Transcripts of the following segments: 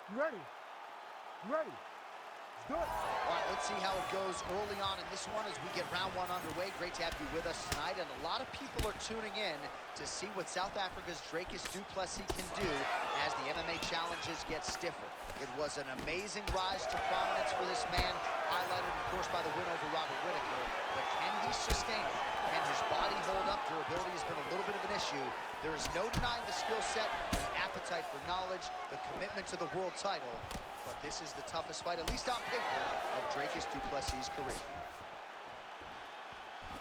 You ready? You ready? Let's do it. All right, let's see how it goes early on in this one as we get round one underway. Great to have you with us tonight, and a lot of people are tuning in to see what South Africa's Dricus du Plessis can do as the MMA challenges get stiffer. It was an amazing rise to prominence for this man, highlighted, of course, by the win over Robert Whitaker. But can he sustain it? Can his body hold up? Durability has been a little bit of an issue. There is no denying the skill set, the appetite for knowledge, the commitment to the world title. But this is the toughest fight, at least on paper, of Dricus du Plessis' career.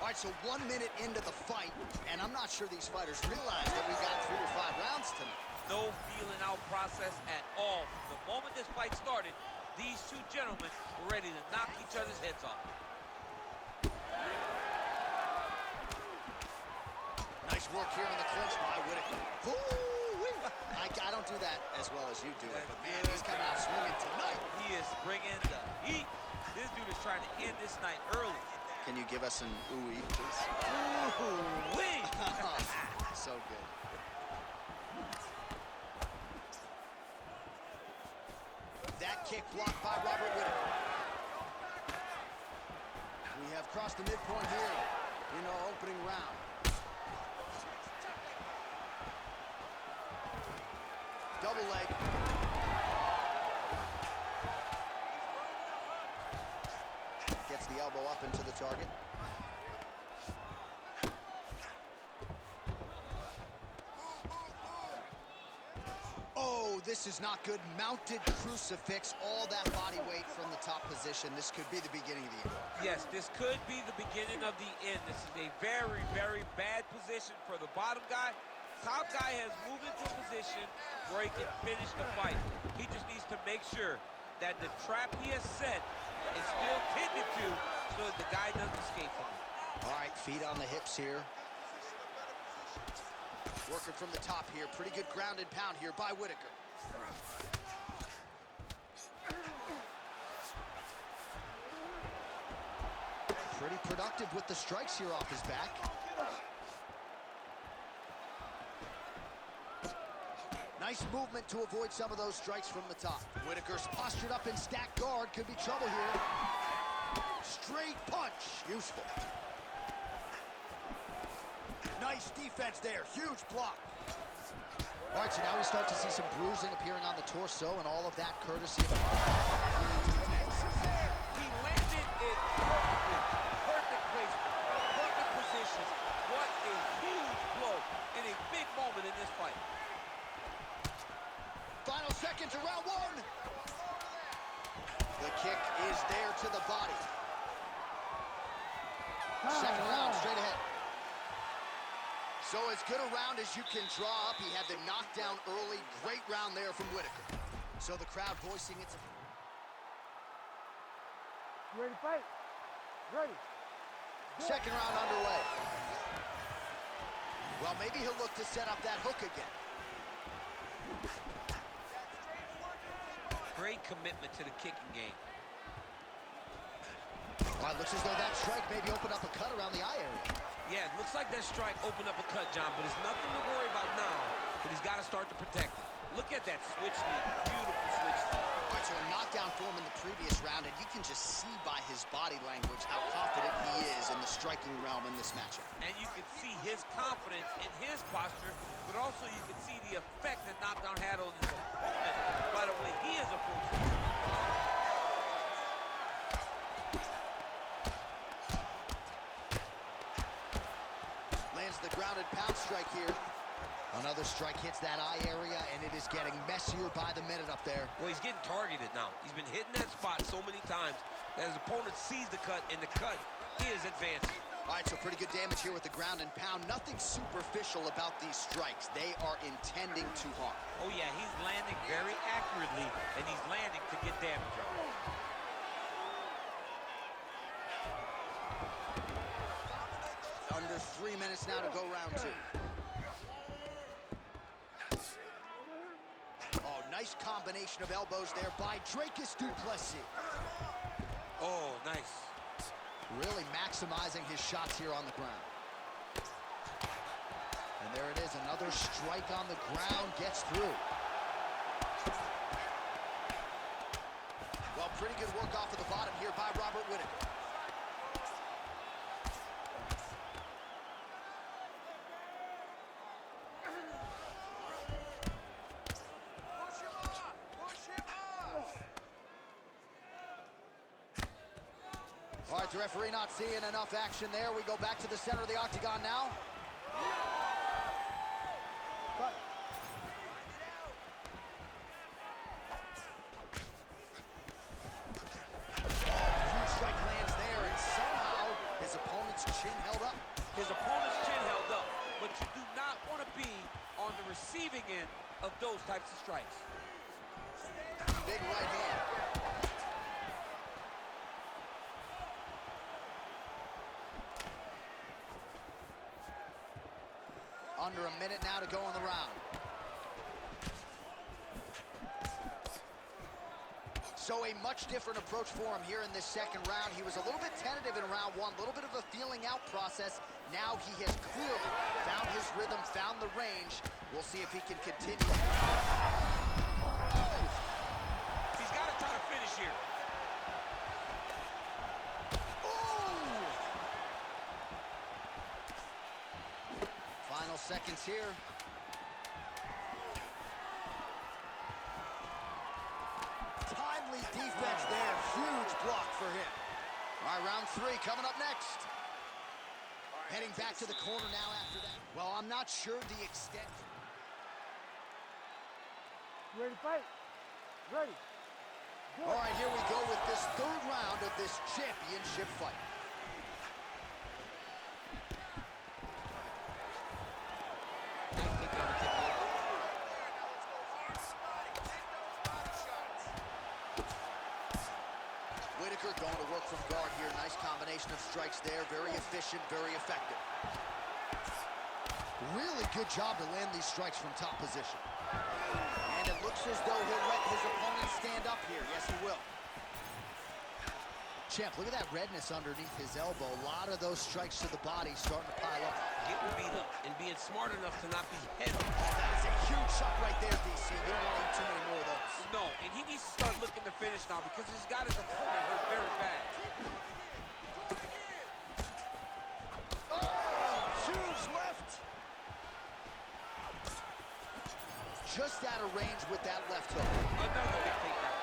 All right, so 1 minute into the fight, and I'm not sure these fighters realize that we got 3 or 5 rounds tonight. No feeling out process at all. From the moment this fight started, these two gentlemen were ready to knock each other's heads off. Nice work here in the clinch by Whitaker. I don't do that as well as you do it, but man, he's coming out swinging tonight. He is bringing the heat. This dude is trying to end this night early. Can you give us an ooh-wee, please? Ooh-wee! So good. That kick blocked by Robert Whitaker. We have crossed the midpoint here in our opening round. Double leg. Gets the elbow up into the target. Oh, this is not good. Mounted crucifix, all that body weight from the top position. This could be the beginning of the end. Yes, this could be the beginning of the end. This is a very, very bad position for the bottom guy. Top guy has moved into a position where he can finish the fight. He just needs to make sure that the trap he has set is still tended to so that the guy doesn't escape from it. All right, feet on the hips here. Working from the top here. Pretty good ground and pound here by Whitaker. Pretty productive with the strikes here off his back. Nice movement to avoid some of those strikes from the top. Whitaker's postured up in stacked guard. Could be trouble here. Straight punch. Useful. Nice defense there. Huge block. All right, so now we start to see some bruising appearing on the torso, and all of that courtesy of... He landed it perfectly. Perfect placement. Perfect positions. What a huge blow in a big moment in this fight. Final seconds of round one. The kick is there to the body. Second round straight ahead. So as good a round as you can draw up. He had the knockdown early. Great round there from Whitaker. So the crowd voicing its... You ready to fight? Ready. Second round underway. Well, maybe he'll look to set up that hook again. Great commitment to the kicking game. Well, it looks as though that strike maybe opened up a cut around the eye area. Yeah, it looks like that strike opened up a cut, John, but it's nothing to worry about now. But he's got to start to protect it. Look at that switch knee. Beautiful switch knee. All right, so a knockdown for him in the previous round, and you can just see by his body language how confident he is in the striking realm in this matchup. And you can see his confidence in his posture, but also you can see the effect that knockdown had on his opponent by the way he is approaching. Lands the grounded pound strike here. Another strike hits that eye area, and it is getting messier by the minute up there. Well, he's getting targeted now. He's been hitting that spot so many times that his opponent sees the cut, and the cut is advancing. All right, so pretty good damage here with the ground and pound. Nothing superficial about these strikes. They are intending to harm. Oh, yeah, he's landing very accurately, and he's landing to get damage on. Under 3 minutes now to go round two. Oh, nice combination of elbows there by Dricus du Plessis. Oh, nice. Really maximizing his shots here on the ground. And there it is, another strike on the ground, gets through. pretty good work off of the bottom here by Robert Whitaker. All right, the referee not seeing enough action there. We go back to the center of the octagon now. Cut. Huge strike lands there, and somehow his opponent's chin held up. His opponent's chin held up, but you do not want to be on the receiving end of those types of strikes. Big right hand. Under a minute now to go in the round. So a much different approach for him here in this second round. He was a little bit tentative in round one, a little bit of a feeling out process. Now he has clearly found his rhythm, found the range. We'll see if he can continue. He's got to try to finish here. Final seconds here. Timely defense there. Huge block for him. All right, round three coming up next. Heading back to the corner now after that. Well, I'm not sure the extent. You ready to fight? Ready. Good. All right, here we go with this third round of this championship fight. Whitaker going to work from guard here. Nice combination of strikes there. Very efficient, very effective. Really good job to land these strikes from top position. And it looks as though he'll let his opponent stand up here. Yes, he will. Champ, look at that redness underneath his elbow. A lot of those strikes to the body starting to pile up. Getting beat up and being smart enough to not be hit. Oh, that is a huge shot right there, DC. You don't want to eat too many more of those. No, and he needs to start looking to finish now because he's got his opponent hurt very bad. Oh, huge left. Just out of range with that left hook. Another big takedown.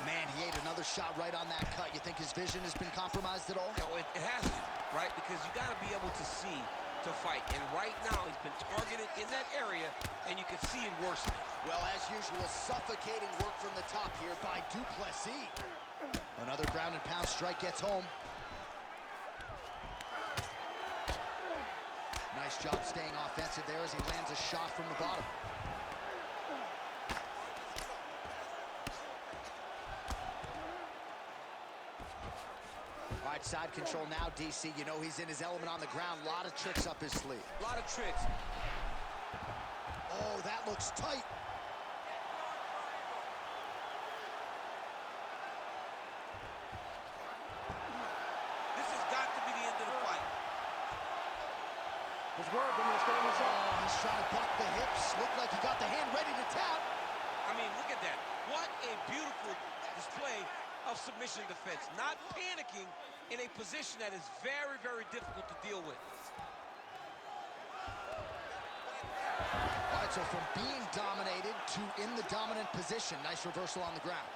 Man, he ate another shot right on that cut. You think his vision has been compromised at all? No, it has to, right? Because you got to be able to see to fight. And right now, he's been targeted in that area, and you can see it worsening. Well, as usual, suffocating work from the top here by Du Plessis. Another ground and pound strike gets home. Nice job staying offensive there as he lands a shot from the bottom. All right, side control now, DC. You know he's in his element on the ground. A lot of tricks up his sleeve. A lot of tricks. Oh, that looks tight. This has got to be the end of the fight. Let's work. I'm gonna stay on the side. Oh, he's trying to block the hips. Looked like he got the hand ready to tap. I mean, look at that. What a beautiful display of submission defense. Not panicking in a position that is very, very difficult to deal with. All right, so from being dominated to in the dominant position. Nice reversal on the ground.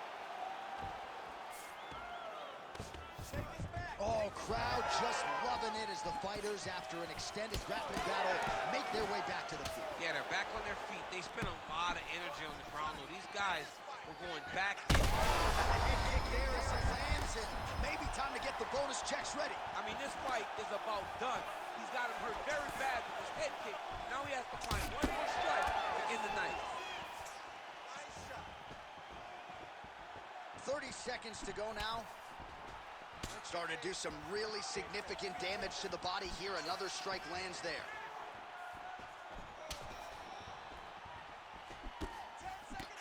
Oh, crowd just loving it as the fighters, after an extended grappling battle, make their way back to the field. Yeah, they're back on their feet. They spent a lot of energy on the ground, though. These guys were going back. The head kick there as he lands, and maybe time to get the bonus checks ready. I mean, this fight is about done. He's got him hurt very bad with his head kick. Now he has to find one more strike to end the night. 30 seconds to go now. Starting to do some really significant damage to the body here. Another strike lands there.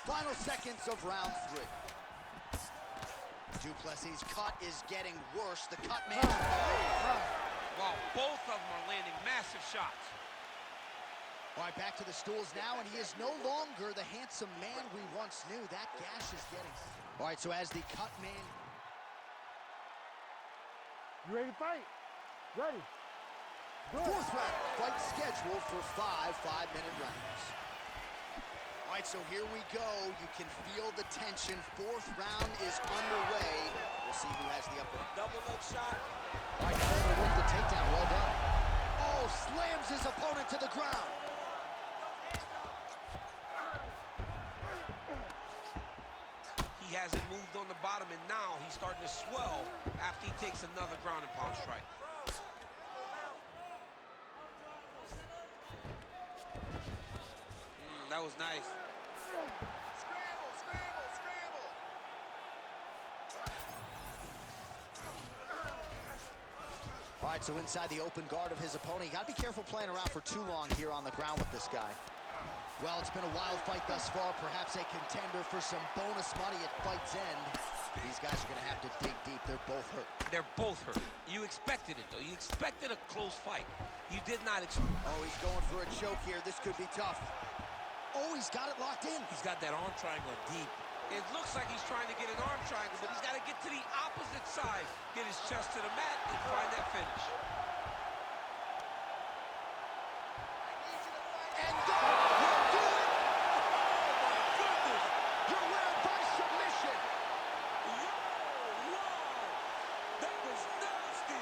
Final seconds of round three. Du Plessis' cut is getting worse. The cut man. Wow, both of them are landing massive shots. All right, back to the stools now, and he is no longer the handsome man we once knew. That gash is getting... All right, so as the cut man... You ready to fight? Ready. Good. Fourth round, fight scheduled for 5 5-minute rounds. All right, so here we go. You can feel the tension. Fourth round is underway. We'll see who has the upper. Double leg shot. All right, Coleman with the takedown. Well done. Oh, slams his opponent to the ground. He hasn't moved on the bottom, and now he's starting to swell after he takes another ground and pound strike. That was nice. Scramble, scramble, scramble. All right, so inside the open guard of his opponent. You got to be careful playing around for too long here on the ground with this guy. Well, it's been a wild fight thus far. Perhaps a contender for some bonus money at fight's end. These guys are going to have to dig deep. They're both hurt. They're both hurt. You expected it, though. You expected a close fight. You did not expect... Oh, he's going for a choke here. This could be tough. Oh, he's got it locked in. He's got that arm triangle deep. It looks like he's trying to get an arm triangle, but he's got to get to the opposite side, get his chest to the mat, and find that finish. And go! You'll do it! Oh, my goodness! You're winning by submission! Wow! That was nasty!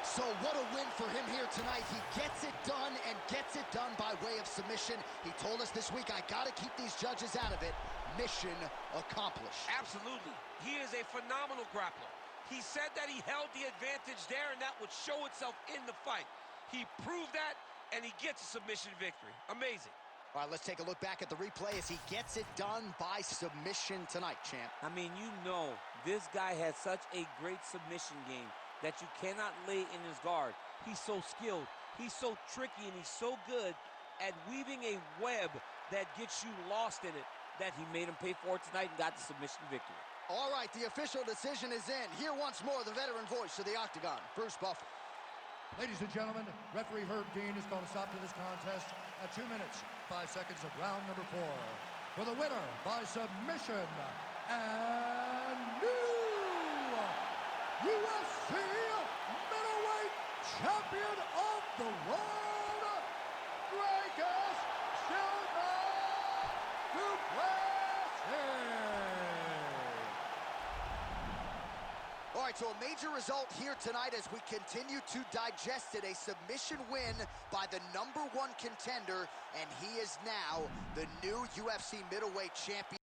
So what a win for him here tonight. He gets it done and gets it done by way of submission. He told us this week, I gotta keep these judges out of it. Mission accomplished. Absolutely. He is a phenomenal grappler. He said that he held the advantage there and that would show itself in the fight. He proved that and he gets a submission victory. Amazing. All right, let's take a look back at the replay as he gets it done by submission tonight, champ. I mean, you know, this guy has such a great submission game that you cannot lay in his guard. He's so skilled, he's so tricky, and he's so good at weaving a web that gets you lost in it that he made him pay for it tonight and got the submission victory. All right, the official decision is in. Here once more, the veteran voice of the Octagon, Bruce Buffer. Ladies and gentlemen, referee Herb Dean is going to stop to this contest at 2 minutes, 5 seconds of round number 4. For the winner by submission and new UFC middleweight champion of the world, greatest Plessi. All right, so a major result here tonight as we continue to digest it. A submission win by the #1 contender, and he is now the new UFC middleweight champion.